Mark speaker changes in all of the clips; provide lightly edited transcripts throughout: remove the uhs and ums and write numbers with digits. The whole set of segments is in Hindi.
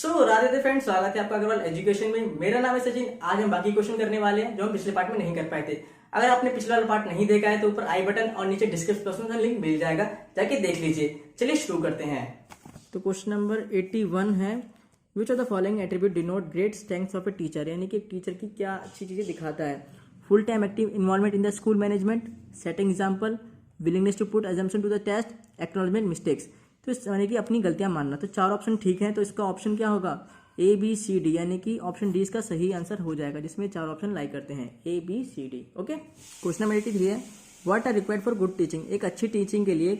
Speaker 1: राधे फ्रेंड्स, स्वागत है आपका अग्रवाल एजुकेशन में। मेरा नाम है सचिन। आज हम बाकी क्वेश्चन करने वाले हैं जो हम पिछले पार्ट में नहीं कर पाए थे। अगर आपने पिछला वाला पार्ट नहीं देखा है तो ऊपर आई बटन और नीचे डिस्क्रिप्शन में लिंक मिल जाएगा, जाके देख लीजिए। चलिए शुरू करते हैं। तो क्वेश्चन नंबर 81 है, which of the following attribute denote great strengths of a teacher, यानी कि एक टीचर की क्या अच्छी चीजें दिखाता है। Full time active involvement in the school management, setting example, willingness to put assumption to the test, acknowledgement mistakes. तो इस यानी कि अपनी गलतियां मानना। तो चार ऑप्शन ठीक है, तो इसका ऑप्शन क्या होगा? ए बी सी डी, यानी कि ऑप्शन डी इसका सही आंसर हो जाएगा, जिसमें चार ऑप्शन लाइक करते हैं A B C D. Okay, question number 83 है, what are required for good teaching. एक अच्छी टीचिंग के लिए,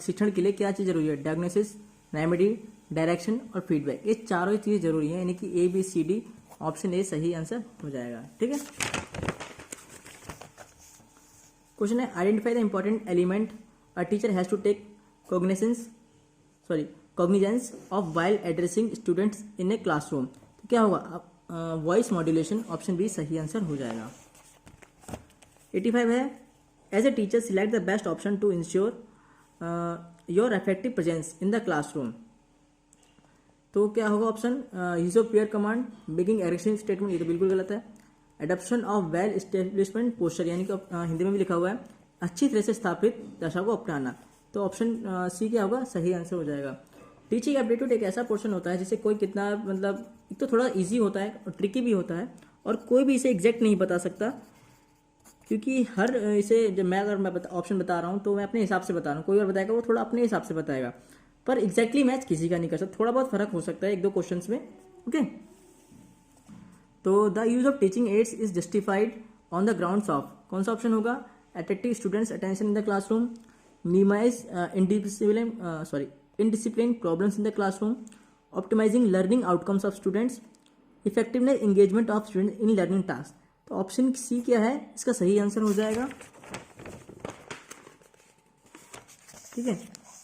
Speaker 1: शिक्षण के लिए क्या चीज जरूरी है? डायग्नोसिस, रेमेडी, डायरेक्शन और फीडबैक। ये चारों चीज जरूरी है, यानी कि A B C D, option A सही आंसर हो जाएगा। ठीक है, क्वेश्चन है, identify the important element a teacher has to take cognizance of while addressing students in a classroom. तो क्या होगा? वॉइस मॉड्यूलेशन, ऑप्शन बी सही आंसर हो जाएगा। 85 है, as a teacher select the best option to ensure your effective presence in the classroom. तो क्या होगा option? Use of pair command, making aggressive statement, ये तो बिल्कुल गलत है। Adoption of well establishment posture, यानी कि हिंदी में भी लिखा हुआ है अच्छी तरह से स्थापित दशा को अपनाना। तो ऑप्शन सी क्या होगा? सही आंसर हो जाएगा। टीचिंग एप्टीट्यूड एक ऐसा पोर्शन होता है जिसे कोई कितना मतलब एक तो थोड़ा इजी होता है और ट्रिकी भी होता है, और कोई भी इसे एग्जैक्ट नहीं बता सकता, क्योंकि हर इसे जब मैं ऑप्शन बता रहा हूँ तो मैं अपने हिसाब से बता रहा हूँ, कोई और बताएगा वो थोड़ा अपने हिसाब से बताएगा, पर एग्जैक्टली मैच किसी का नहीं कर सकता। थोड़ा बहुत फर्क हो सकता है एक दो क्वेश्चन में। ओके, तो the use of teaching aids is justified on the grounds of, कौन सा ऑप्शन होगा? Attractive students attention in the classroom, minimise indisciplined problems in the classroom, optimizing learning outcomes of students, effectiveness engagement of students in learning tasks। तो ऑप्शन सी क्या है? इसका सही आंसर हो जाएगा। ठीक है,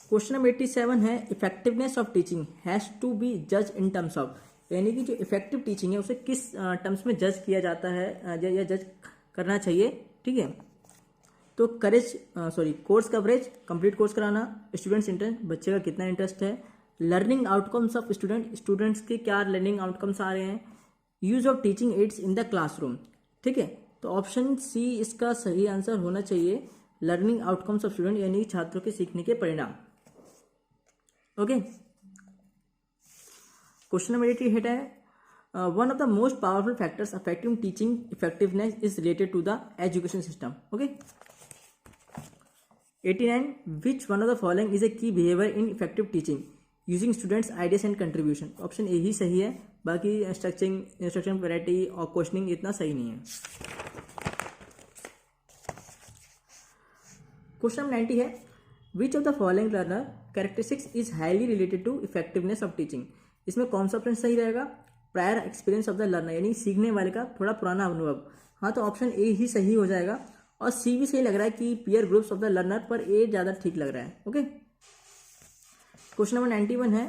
Speaker 1: क्वेश्चन नंबर 87 है, effectiveness of teaching has to be जज इन टर्म्स ऑफ, यानी कि जो इफेक्टिव टीचिंग है उसे किस टर्म्स में जज किया जाता है या जज करना चाहिए। ठीक है, तो कोर्स कवरेज, कंप्लीट कोर्स कराना, स्टूडेंट्स इंटरेस्ट, बच्चे का कितना इंटरेस्ट है, लर्निंग आउटकम्स ऑफ स्टूडेंट्स के क्या लर्निंग आउटकम्स आ रहे हैं, use of teaching ads in the classroom. ठीक है, तो ऑप्शन सी इसका सही आंसर होना चाहिए, लर्निंग आउटकम्स ऑफ स्टूडेंट, यानी छात्रों के सीखने के परिणाम। ओके, क्वेश्चन नंबर 88 है, one of the most powerful factors affecting teaching effectiveness is related to the education system. Okay, 89, which one of the following is a key behavior in effective teaching using students ideas and contribution। Option A ही सही है, बाकी इंस्ट्रक्शन वैरायटी और क्वेश्चनिंग इतना सही नहीं है। क्वेश्चन 90 है, which of the following learner characteristics is highly related to effectiveness of teaching। इसमें कौन सा ऑप्शन सही रहेगा? Prior experience of the learner, यानी सीखने वाले का थोड़ा पुराना अनुभव। हाँ, तो ऑप्शन ए ही सही हो जाएगा, और सी भी सही लग रहा है कि peer groups of the learner, पर ए ज्यादा ठीक लग रहा है। ओके, क्वेश्चन नंबर 91 है,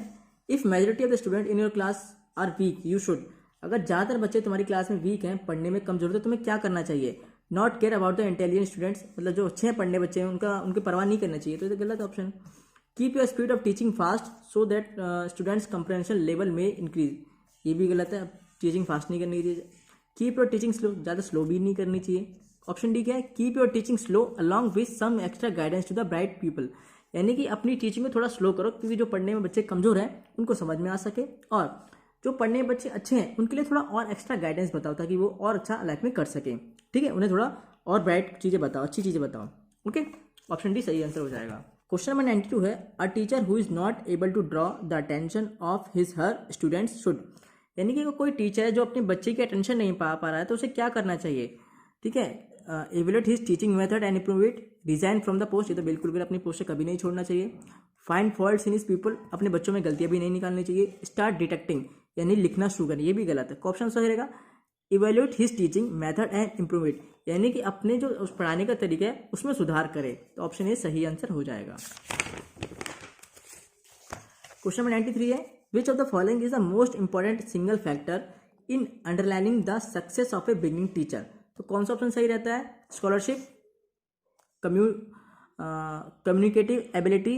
Speaker 1: if majority of the student in your class are weak you should, अगर ज्यादातर बच्चे तुम्हारी क्लास में वीक हैं, पढ़ने में कमजोर, तो तुम्हें क्या करना चाहिए? Not care about the intelligent students, मतलब जो अच्छे हैं पढ़ने बच्चे हैं उनकी परवाह नहीं करना चाहिए, तो ये गलत option. Keep your speed of teaching fast so that students comprehension level में इंक्रीज, ये भी गलत है, टीचिंग फास्ट नहीं करनी चाहिए। कीप योर टीचिंग स्लो, ज्यादा स्लो भी नहीं करनी चाहिए। ऑप्शन डी क्या है? Keep your teaching slow along with some extra guidance to the bright people, यानी कि अपनी टीचिंग में थोड़ा स्लो करो, क्योंकि जो पढ़ने में बच्चे कमजोर हैं उनको समझ में आ सके, और जो पढ़ने में बच्चे अच्छे हैं उनके लिए थोड़ा और एक्स्ट्रा गाइडेंस बताओ, ताकि वो और अच्छा लाइफ में कर सके। ठीक है, उन्हें थोड़ा और ब्राइट चीजें बताओ, अच्छी चीजें बताओ। ओके, ऑप्शन डी सही आंसर हो जाएगा। क्वेश्चन नंबर 92 है, a teacher who is not able to draw the attention of his her students should, यानी कि कोई टीचर है जो अपने बच्चे की अटेंशन नहीं पा रहा है, तो उसे क्या करना चाहिए? ठीक है, evaluate his teaching method and improve it, resign from the post, ये तो बिल्कुल भी अपनी पोस्ट से कभी नहीं छोड़ना चाहिए। find faults in his people, अपने बच्चों में गलतियां भी नहीं निकालनी चाहिए। start detecting, यानी लिखना शुरू करें, ये भी गलत है। ऑप्शन सही रहेगा, evaluate his teaching method and improve it, यानी कि अपने जो उस पढ़ाने का तरीका है उसमें सुधार करें, तो ऑप्शन ए सही आंसर हो जाएगा। क्वेश्चन नंबर 93 है, which of the following is the most important single factor in underlining the success of a beginning teacher। तो कौन सा ऑप्शन सही रहता है? Scholarship, communicative ability,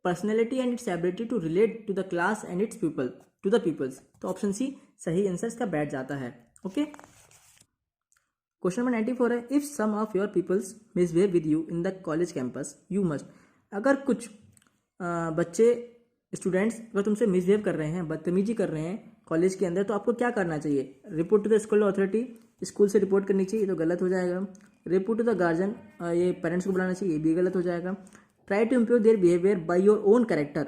Speaker 1: personality and its ability to relate to the class and its people to the peoples. तो ऑप्शन सी सही आंसर इसका बैठ जाता है। ओके, क्वेश्चन नंबर 94 है, if some of your peoples misbehave with you in the college campus you must. अगर कुछ बच्चे स्टूडेंट्स अगर तुमसे मिसबिहेव कर रहे हैं, बदतमीजी कर रहे हैं कॉलेज के अंदर, तो आपको क्या करना चाहिए? Report to the school authority, school से रिपोर्ट करनी चाहिए, ये तो गलत हो जाएगा। रिपोर्ट टू द गार्जियन, ये पेरेंट्स को बुलाना चाहिए, ये भी गलत हो जाएगा। Try to improve their behaviour by your own character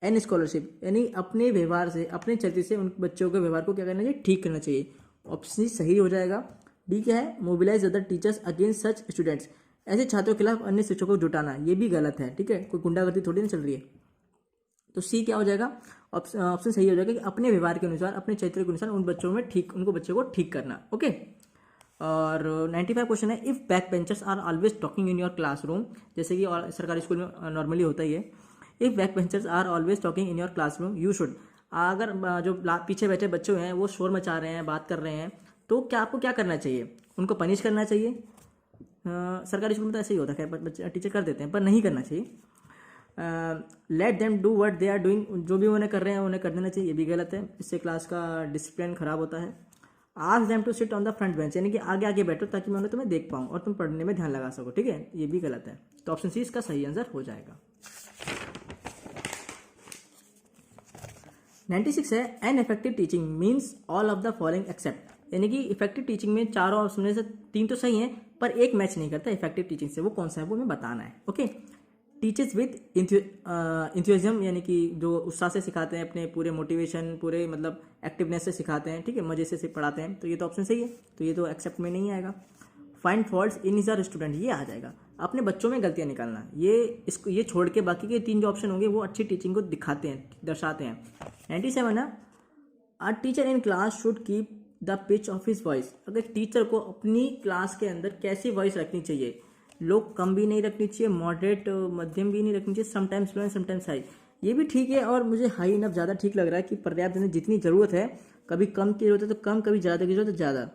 Speaker 1: and scholarship, यानी अपने व्यवहार से, अपने चरित्र से उन बच्चों के व्यवहार को क्या करना चाहिए? ठीक करना चाहिए। ऑप्शन सी सही हो जाएगा। डी क्या है? Mobilise other teachers against such students, ऐसे छात्रों के खिलाफ अन्य शिक्षकों को जुटाना, ये भी गलत है। ठीक है, कोई गुंडागर्दी थोड़ी ना चल रही है। तो सी क्या हो जाएगा? ऑप्शन सही हो जाएगा कि अपने व्यवहार के अनुसार, अपने चरित्र के अनुसार उनको बच्चों को ठीक करना। ओके, और 95 क्वेश्चन है, if back benchers are always talking in your classroom, जैसे कि सरकारी स्कूल में नॉर्मली होता ही है, if back benchers are always talking in your classroom you should, अगर जो पीछे बैठे बच्चे हैं वो शोर मचा रहे हैं, बात कर रहे हैं, तो क्या आपको क्या करना चाहिए? उनको पनिश करना चाहिए। सरकारी स्कूल में तो ऐसे ही होता है, बच्चे टीचर कर देते हैं, पर नहीं करना चाहिए। Let them do what they are doing, जो भी उन्हें कर रहे हैं उन्हें कर देना चाहिए, ये भी गलत है, इससे क्लास का डिसिप्लिन खराब होता है। Ask them to sit on the front bench, यानी कि आगे आगे बैठो ताकि मैं उन्हें तुम्हें देख पाऊँ और तुम पढ़ने में ध्यान लगा सको। ठीक है, ये भी गलत है। तो ऑप्शन सी इसका सही आंसर हो जाएगा। 96 है, an effective teaching means all of the following except, यानी कि इफेक्टिव टीचिंग में चारों ऑप्शन में से 3 तो सही हैं पर एक मैच नहीं करता इफेक्टिव टीचिंग से, वो कौन सा है वो हमें बताना है। ओके, टीचर्स विद इंथ्यूजिज्म, यानी कि जो उत्साह से सिखाते हैं, अपने पूरे मोटिवेशन, पूरे मतलब एक्टिवनेस से सिखाते हैं, ठीक है, मजे से पढ़ाते हैं, तो ये तो ऑप्शन सही है, तो ये तो एक्सेप्ट में नहीं आएगा। Find faults in his student, ये आ जाएगा, अपने बच्चों में गलतियां निकालना, ये छोड़ के बाकी के 3 जो ऑप्शन होंगे वो अच्छी टीचिंग को दिखाते हैं, दर्शाते हैं। 97 है, a teacher in class should keep the pitch of his voice, अगर टीचर को अपनी क्लास के अंदर कैसी वॉइस रखनी चाहिए? लो कम भी नहीं रखनी चाहिए, मॉडरेट मध्यम भी नहीं रखनी चाहिए, sometimes low and sometimes high, ये भी ठीक है। और मुझे हाई इनफ ज़्यादा ठीक लग रहा है कि पर्याप्त जितनी ज़रूरत है, कभी कम की जरूरत है तो कम, कभी ज़्यादा की जरूरत है ज़्यादा,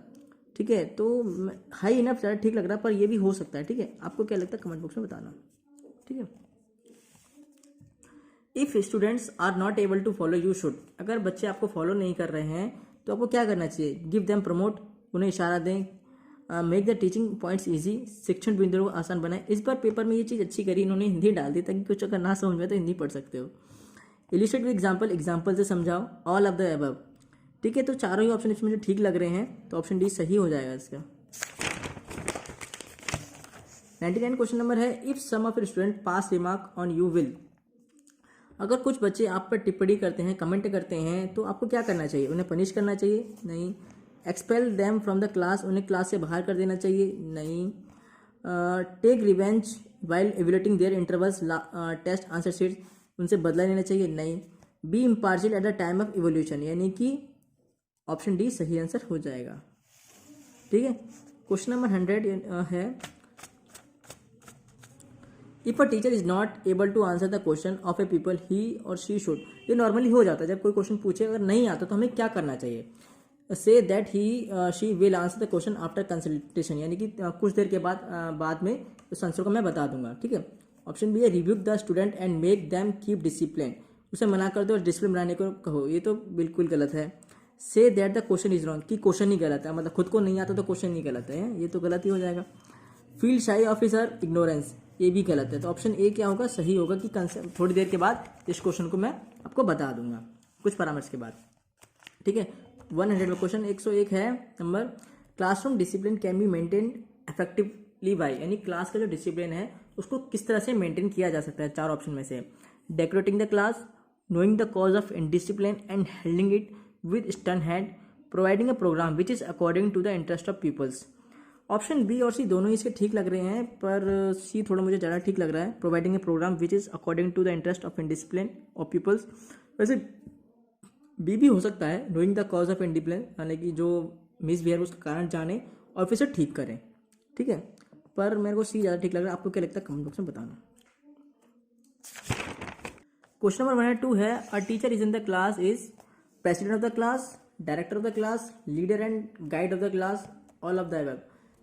Speaker 1: ठीक है, तो हाई इनफ ज़्यादा ठीक लग रहा है, पर ये भी हो सकता है। ठीक है, आपको क्या लगता है कमेंट बॉक्स में बताना। ठीक है, if students are not able to follow you should, अगर बच्चे आपको फॉलो नहीं कर रहे हैं तो आपको क्या करना चाहिए? गिव देम प्रमोट, उन्हें इशारा दें। Make the teaching points easy, शिक्षण बिंदुओं को आसान बनाए। इस बार पेपर में ये चीज़ अच्छी करी इन्होंने, हिंदी डाल दी ताकि कुछ अगर ना समझ में तो हिंदी पढ़ सकते हो। इलिस्ट्रेट विद एग्जाम्पल, एग्जाम्पल से समझाओ। ऑल ऑफ द अबव, ठीक है, तो चारों ही ऑप्शन इसमें मुझे ठीक लग रहे हैं, तो ऑप्शन डी सही हो जाएगा इसका। 99 क्वेश्चन नंबर है, if some of student pass remark on you will, अगर कुछ बच्चे आप पर टिप्पणी करते हैं, कमेंट करते हैं, तो आपको क्या करना चाहिए? उन्हें पनिश करना चाहिए? नहीं। Expel them from the class, उन्हें क्लास से बाहर कर देना चाहिए? नहीं। Take revenge while evaluating their intervals test answer sheets, उनसे बदला लेना चाहिए? नहीं। Be impartial at the time of evolution, यानी कि ऑप्शन डी सही आंसर हो जाएगा। ठीक है, क्वेश्चन नंबर 100 है, if a teacher is not able to answer the question of a people he और शी शुड, ये नॉर्मली हो जाता है जब कोई क्वेश्चन पूछे, अगर नहीं आता तो हमें क्या करना चाहिए? Say that he she will answer the question after consultation, यानी कि कुछ देर के बाद में उस आंसर को मैं बता दूंगा। ठीक है, ऑप्शन बी है, review the student and make them keep discipline, उसे मना कर दो और डिसिप्लिन बनाने को कहो, ये तो बिल्कुल गलत है। Say that the question is wrong, कि क्वेश्चन ही गलत है, मतलब खुद को नहीं आता तो क्वेश्चन ही गलत है, ये तो गलत ही हो जाएगा। फील शाई ऑफिसर इग्नोरेंस, ये भी गलत है, तो ऑप्शन ए क्या होगा? सही होगा कि थोड़ी देर के बाद इस क्वेश्चन को मैं आपको बता दूंगा कुछ परामर्श के बाद। ठीक है, 100 में क्वेश्चन 101 है number, classroom discipline can be maintained effectively by, यानी क्लास का जो डिसिप्लिन है उसको किस तरह से मेंटेन किया जा सकता है? 4 ऑप्शन में से, decorating the class, knowing the cause of indiscipline and handling it with stern hand, providing a programme which is according to the interest of peoples. Option B और सी दोनों ही इसके ठीक लग रहे हैं, पर सी थोड़ा मुझे ज़्यादा ठीक लग रहा है, providing a programme which is according to the interest of indiscipline of peoples. वैसे बी भी हो सकता है, knowing the cause of indiscipline, यानी कि जो मिसबिहेव उसका कारण जाने और फिर से ठीक करें। ठीक है, पर मेरे को सी ज़्यादा ठीक लग रहा है, आपको क्या लगता है कमेंट बॉक्स में बताना। क्वेश्चन नंबर 102 है, a teacher is in the class is president of the class, director of the class, leader and guide of the class, all of the above.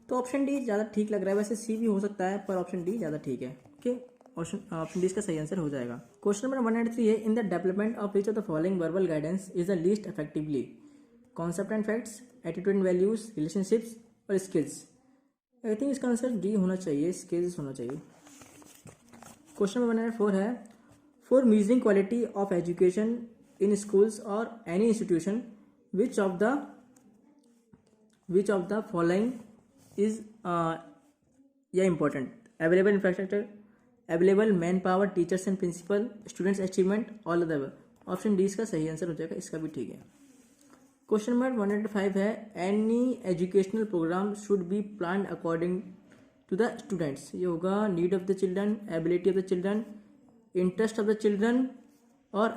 Speaker 1: तो ऑप्शन डी ज़्यादा ठीक लग रहा है, वैसे सी भी हो सकता है पर ऑप्शन डी ज़्यादा ठीक है। ओके, ऑप्शन डी इसका सही आंसर हो जाएगा। क्वेश्चन नंबर 103 है, in the development of which of the following verbal guidance is the least effectively, concept and facts, attitude and values, relationships और स्किल्स। आई थिंक इसका आंसर डी होना चाहिए, स्किल्स होना चाहिए। क्वेश्चन नंबर 104 है, for measuring quality of education in schools और any institution which of the following is या important, available infrastructure, available man power, teachers and principal, students achievement, all of the above. Option D इसका सही आंसर हो जाएगा, इसका भी ठीक है। क्वेश्चन नंबर 105 है, any educational programme should be plan according to the students. ये होगा need of the children, ability of the children, interest of the children और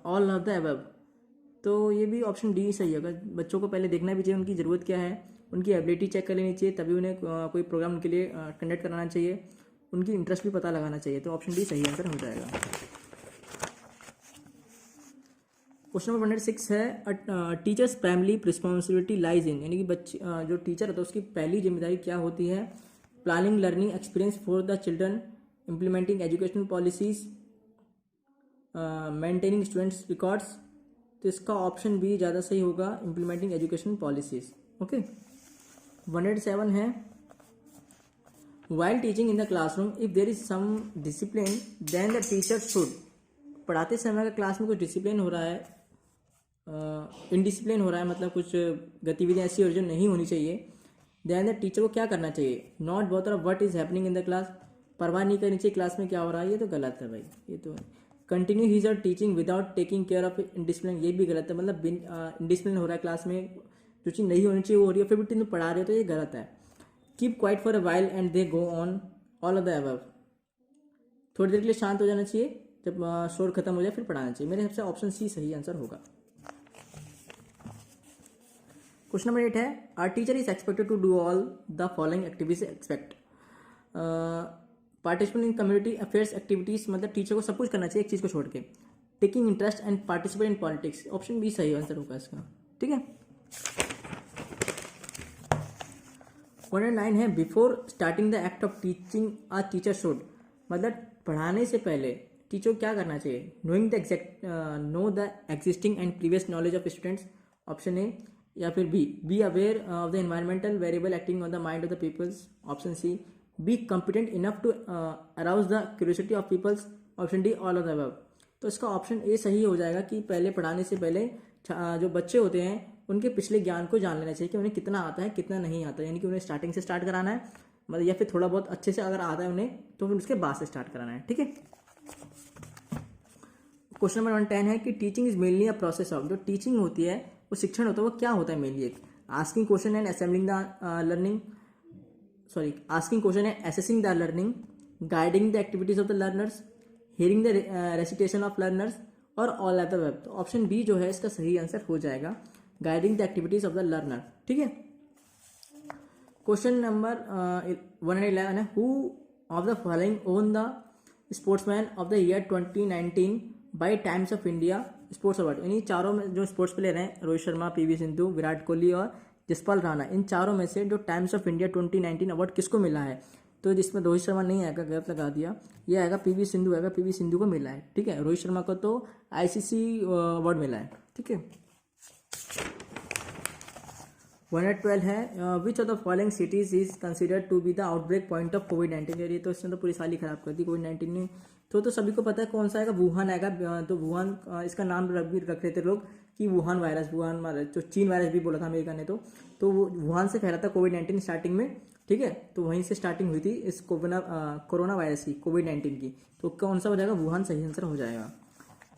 Speaker 1: ऑल ऑफ द अबव। तो ये भी ऑप्शन डी सही होगा। बच्चों को पहले देखना भी चाहिए उनकी ज़रूरत क्या है, उनकी एबिलिटी चेक कर लेनी चाहिए, तभी उन्हें कोई प्रोग्राम उनके लिए कंडक्ट कराना चाहिए, उनकी इंटरेस्ट भी पता लगाना चाहिए। तो ऑप्शन डी सही आंसर हो जाएगा। क्वेश्चन नंबर 106 है, teachers primary responsibility lies in, यानी कि बच्चे जो टीचर होता है उसकी पहली जिम्मेदारी क्या होती है, planning learning experience for the children, implementing educational policies, maintaining students records. तो इसका ऑप्शन बी ज़्यादा सही होगा, इम्प्लीमेंटिंग एजुकेशनल पॉलिसीज। ओके। 107 है, while teaching in the classroom if there is some discipline then the teacher should. पढ़ाते समय अगर क्लास में कुछ डिसिप्लिन हो रहा है, इनडिसिप्लिन हो रहा है, मतलब कुछ गतिविधियाँ ऐसी हो जो नहीं होनी चाहिए, देन द टीचर को क्या करना चाहिए, not bother what is happening in the class, परवाह नहीं करनी चाहिए क्लास में क्या हो रहा है। ये तो गलत है भाई, ये तो continue his or teaching without taking care of indiscipline, ये भी गलत है। मतलब इंडिसिप्लिन हो रहा है क्लास में, जो चीज़ नहीं होनी चाहिए वो हो रही है, फिर भी तुम पढ़ा रहे हो, तो ये गलत है। Keep quiet for a while and they go on, all of the above. थोड़ी देर के लिए शांत हो जाना चाहिए, जब शोर खत्म हो जाए फिर पढ़ाना चाहिए। मेरे हिसाब से ऑप्शन सी सही आंसर होगा। क्वेश्चन नंबर 8 है, our teacher is expected to do all the following activities expect, participate in community affairs activities, मतलब टीचर को सब कुछ करना चाहिए एक चीज़ को छोड़ के, taking interest and participate in politics. Option B सही आंसर होगा इसका, ठीक है। 109 है, before starting the act of teaching a teacher should, मतलब पढ़ाने से पहले टीचर को क्या करना चाहिए, knowing the no the existing and previous knowledge of students. Option A, या फिर be aware of the environmental variable acting on the mind of the peoples. Option C, be competent enough to arouse the curiosity of peoples. Option D, all of the above. तो इसका ऑप्शन ए सही हो जाएगा कि पहले पढ़ाने से पहले जो बच्चे होते हैं उनके पिछले ज्ञान को जान लेना चाहिए कि उन्हें कितना आता है कितना नहीं आता है, यानी कि उन्हें स्टार्टिंग से स्टार्ट कराना है, मतलब या फिर थोड़ा बहुत अच्छे से अगर आता है उन्हें तो फिर उसके बाद से स्टार्ट कराना है, ठीक है। क्वेश्चन नंबर 110 है कि teaching is mainly a process of, जो टीचिंग होती है वो शिक्षण होता है, वो क्या होता है मेनली, एक asking question and assembling the learning, sorry asking question and assessing the learning, guiding the activities of the learners, hearing the recitation of learners और ऑल ऑफ द वेब। तो ऑप्शन बी जो है इसका सही आंसर हो जाएगा, guiding the activities of the learner, ठीक है। क्वेश्चन नंबर 111 है, who of the following won the sportsman of the year 2019 by Times of India sports award. यानी चारों में जो स्पोर्ट्स प्लेयर हैं, रोहित शर्मा, पीवी सिंधु, विराट कोहली और जसपाल राणा, इन चारों में से जो टाइम्स ऑफ इंडिया 2019 अवार्ड किसको मिला है, तो जिसमें रोहित शर्मा नहीं आएगा, गलत लगा दिया, ये आएगा पीवी सिंधु आएगा, पीवी सिंधु को मिला है, ठीक है। रोहित शर्मा को तो आईसीसी अवार्ड मिला है, ठीक है। 112 है, which of the following cities is considered to be the outbreak point of COVID. ये तो इसने तो पूरी साल ही खराब कर दी कोविड-19 ने, तो सभी को पता है कौन सा आएगा, वुहान आएगा। तो वुहान इसका नाम रख रहे थे लोग कि वुहान वायरस, वुहान वायरस जो चीन वायरस भी बोला था अमेरिका ने, तो वो वुहान से फैला था कोविड-19 स्टार्टिंग में, ठीक है। तो वहीं से स्टार्टिंग हुई थी इस कोरोना वायरस की, कोविड-19 की। तो कौन सा हो जाएगा, वुहान सही आंसर हो जाएगा।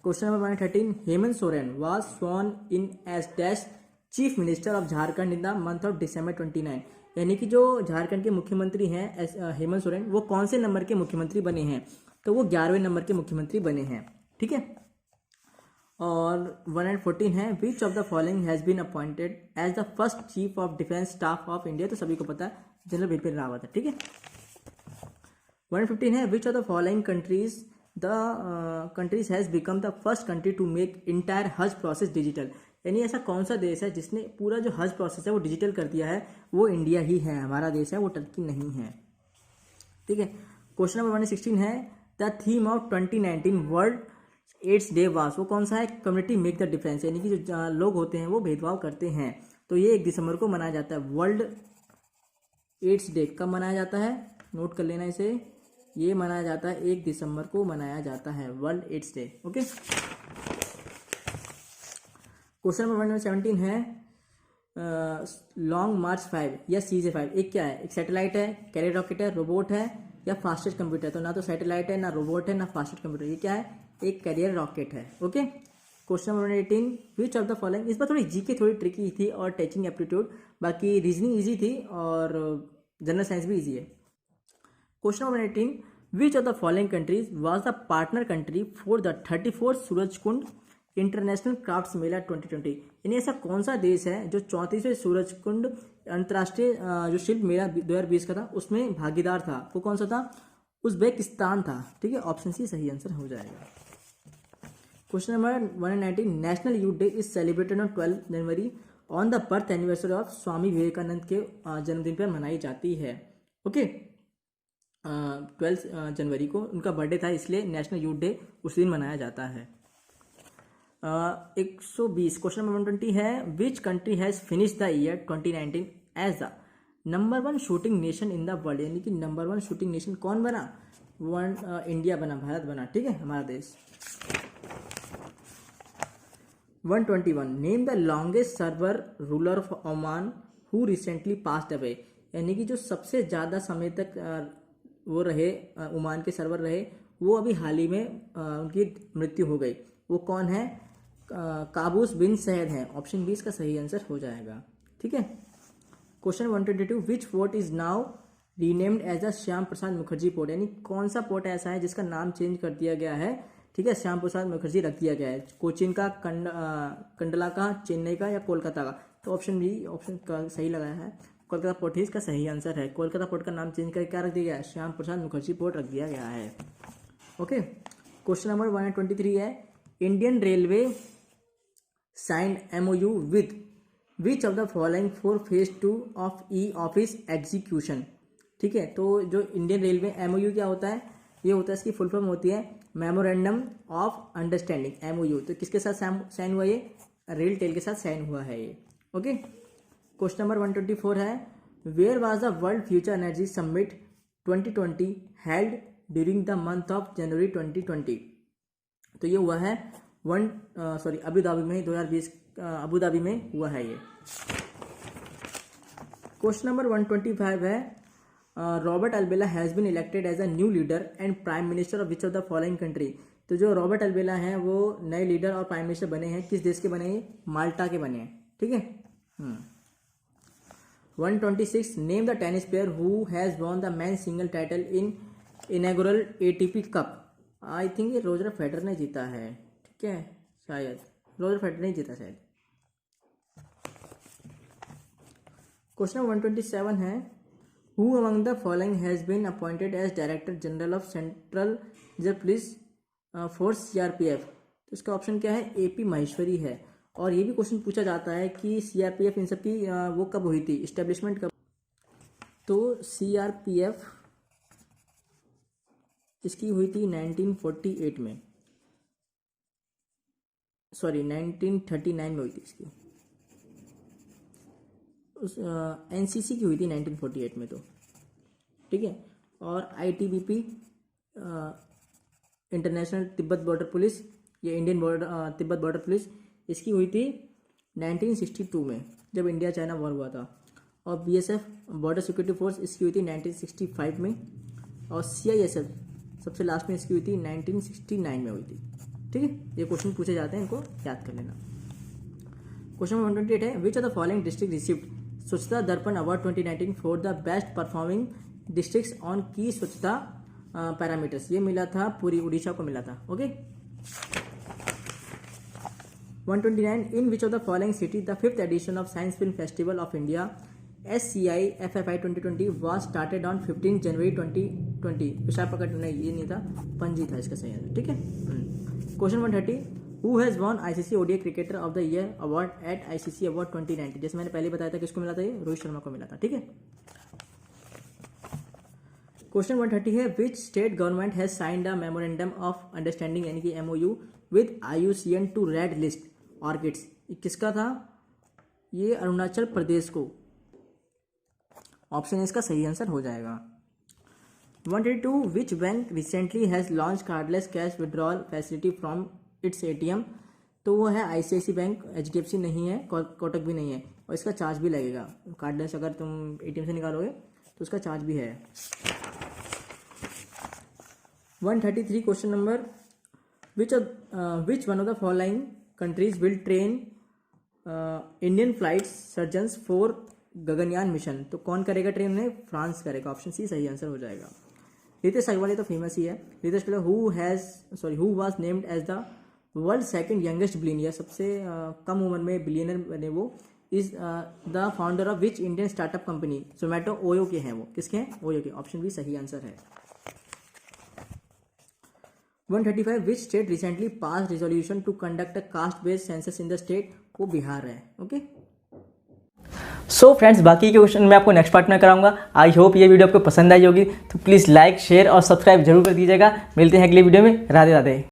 Speaker 1: Question number 113, Hemant Soren was sworn in as dash chief minister of Jharkhand in the month of December 29। यानी कि जो झारखंड के मुख्यमंत्री हैं हेमंत सोरेन, वो कौन से नंबर के मुख्यमंत्री बने हैं, तो वो 11वें नंबर के मुख्यमंत्री बने हैं, ठीक है। और 114 है, which of the following has been appointed as the first chief of defence staff of India. तो सभी को पता है जनरल बिपिन रावत है, ठीक है। 115 है, which of the following countries has become the first country to make entire Hajj process digital. यानी ऐसा कौन सा देश है जिसने पूरा जो हज प्रोसेस है वो डिजिटल कर दिया है, वो इंडिया ही है, हमारा देश है, वो टर्की नहीं है, ठीक है। क्वेश्चन नंबर 116 है the theme of 2019 world AIDS day was, वो कौन सा है? कम्युनिटी मेक द डिफरेंस, यानी कि जो लोग होते हैं वो भेदभाव करते हैं, तो ये 1 दिसंबर को मनाया जाता है। वर्ल्ड एड्स डे कब मनाया जाता है? नोट कर लेना इसे, ये मनाया जाता है 1 दिसंबर को मनाया जाता है world AIDS day. Okay, question number 117 है लॉन्ग मार्च 5 या CJ5 एक क्या है? एक सैटेलाइट है, कैरियर रॉकेट है, रोबोट है या फास्टेस्ट कंप्यूटर? तो ना तो सैटेलाइट है, ना रोबोट है, ना फास्टेस्ट कंप्यूटर, ये क्या है? एक कैरियर रॉकेट है। Okay, question number 18 which of the following, इस बार थोड़ी जीके थोड़ी ट्रिकी थी और टीचिंग एप्टीट्यूड, बाकी रीजनिंग इजी थी और जनरल साइंस भी इजी है। Question number 18 which of the following countries was the partner country for the 34th Surajkund international crafts Mela 2020, यानी ऐसा कौन सा देश है जो 34वें सूरजकुंड अंतर्राष्ट्रीय जो शिल्प मेला 2020 का था उसमें भागीदार था? वो कौन सा था? उज्बेकिस्तान था। ठीक है, ऑप्शन सी सही आंसर हो जाएगा। Question number 119 national youth day is celebrated on 12 January on the birth anniversary of Swami Vivekananda के जन्मदिन पर मनाई जाती है। ओके, 12 जनवरी को उनका बर्थडे था, इसलिए नेशनल यूथ डे उस दिन मनाया जाता है। 120 क्वेश्चन नंबर 120 है which country has finish the year 2019 as the number 1 shooting nation in the world, यानी कि नंबर 1 शूटिंग नेशन कौन बना? इंडिया बना, भारत बना। ठीक है, हमारा देश। 121 name the longest server ruler of Oman who recently passed away, यानी कि जो सबसे ज़्यादा समय तक वो रहे ओमान के सर्वर रहे, वो अभी हाल ही में उनकी मृत्यु हो गई। वो कौन है? काबूस बिन सैद है। ऑप्शन 20 का सही आंसर हो जाएगा। ठीक है, question 122 which port is now renamed as the Shyam Prasad Mukherjee port, यानी कौन सा पोर्ट ऐसा है जिसका नाम चेंज कर दिया गया है? ठीक है, श्याम प्रसाद मुखर्जी रख दिया गया है। कोचिन का, कंडला का, चेन्नई का या कोलकाता का? तो ऑप्शन बी ऑप्शन का सही लगाया है, कोलकाता पोर्ट ही इसका सही आंसर है। कोलकाता पोर्ट का नाम चेंज करके क्या रख दिया गया है? श्याम प्रसाद मुखर्जी पोर्ट रख दिया गया है। ओके, क्वेश्चन नंबर 123 है Indian railway signed MOU with which of the following for phase 2 of e office execution. ठीक है, तो जो इंडियन रेलवे MOU क्या होता है? ये होता है, इसकी फुल फॉर्म होती है मेमोरेंडम ऑफ अंडरस्टैंडिंग, MOU। तो किसके साथ साइन हुआ? ये रेल टेल के साथ साइन हुआ है ये। ओके, क्वेश्चन नंबर 124 है where was the world future energy summit 2020 held during the month of January 2020? तो ये हुआ है अबू धाबी में 2020 अबू धाबी में हुआ है ये। क्वेश्चन नंबर 125 है Robert Abela has been elected as a new leader and prime minister of which of the following country? तो जो रॉबर्ट अल्बेला हैं वो नए लीडर और प्राइम मिनिस्टर बने हैं, किस देश के बने हैं? माल्टा के बने हैं। ठीक है, 126 name the tennis player who has won the man single title in inaugural ATP cup. I think ये रोजर फेडरर ने जीता है। ठीक है, शायद रोजर फेडरर ने जीता शायद। क्वेश्चन 127 है who among the following has been appointed as director general of central reserve police force CRPF? तो इसका ऑप्शन क्या है? AP माहेश्वरी है। और ये भी क्वेश्चन पूछा जाता है कि CRPF इन सब की वो कब हुई थी, इस्टेब्लिशमेंट कब? तो CRPF इसकी हुई थी 1948 में, सॉरी 1939 में हुई थी इसकी। उस NCC की हुई थी 1948 में। तो ठीक है, और ITBP international Tibet border police, ये Indian border Tibet border police, इसकी हुई थी 1962 में जब इंडिया चाइना वॉर हुआ था। और BSF बॉर्डर सिक्योरिटी फोर्स इसकी हुई थी 1965 में। और CISF सबसे लास्ट में इसकी हुई थी 1969 में हुई थी। ठीक है, ये क्वेश्चन पूछे जाते हैं, इनको याद कर लेना। क्वेश्चन 128 है which of the following district received स्वच्छता दर्पण award 2019 for the best performing districts on की स्वच्छता पैरामीटर्स? ये मिला था पूरी उड़ीसा को मिला था। Okay, 129 in which of the following city the 5th edition of science film festival of India SCI FFI 2020 was started on 15 January 2020? Visakhapatnam नहीं, ये नहीं था, पणजी था इसका सही आंसर। ठीक है, question 130 who has won ICC ODI cricketer of the year award eight ICC award 2019? जैसे मैंने पहले बताया था किसको मिला था, ये रोहित शर्मा को मिला था। ठीक है, क्वेश्चन 130 है which state government has signed a memorandum of understanding यानी कि MOU with IUCN to red list orchids. किसका था ये? अरुणाचल प्रदेश को। ऑप्शन इसका सही आंसर हो जाएगा। 132 which bank recently has launch cardless cash withdrawal facility from its ATM। तो वो है ICICI बैंक, HDFC नहीं है, कोटक भी नहीं है, और इसका चार्ज भी लगेगा। कार्डलेस अगर तुम ATM से निकालोगे तो उसका चार्ज भी है। 133 question number which one of the following countries will train Indian flight surgeons for Gaganyaan mission. तो कौन करेगा ट्रेन में? फ्रांस करेगा। ऑप्शन सी सही आंसर हो जाएगा। रितेश अग्रवाल तो फेमस ही है। Ritesh who was named as the world second youngest billionaire, सबसे कम उम्र में बिलियनर बने वो, is the founder of which Indian startup company. Zomato OYO के हैं वो। किसके हैं? ओयो के। ऑप्शन बी सही आंसर है। 135 which state recently pass resolution to conduct a caste based census in the state. वो बिहार है। ओके सो फ्रेंड्स, बाकी के क्वेश्चन मैं आपको नेक्स्ट पार्ट में कराऊंगा। आई होप ये वीडियो आपको पसंद आई होगी, तो प्लीज़ लाइक शेयर और सब्सक्राइब जरूर कर दीजिएगा। मिलते हैं अगले वीडियो में। राधे राधे।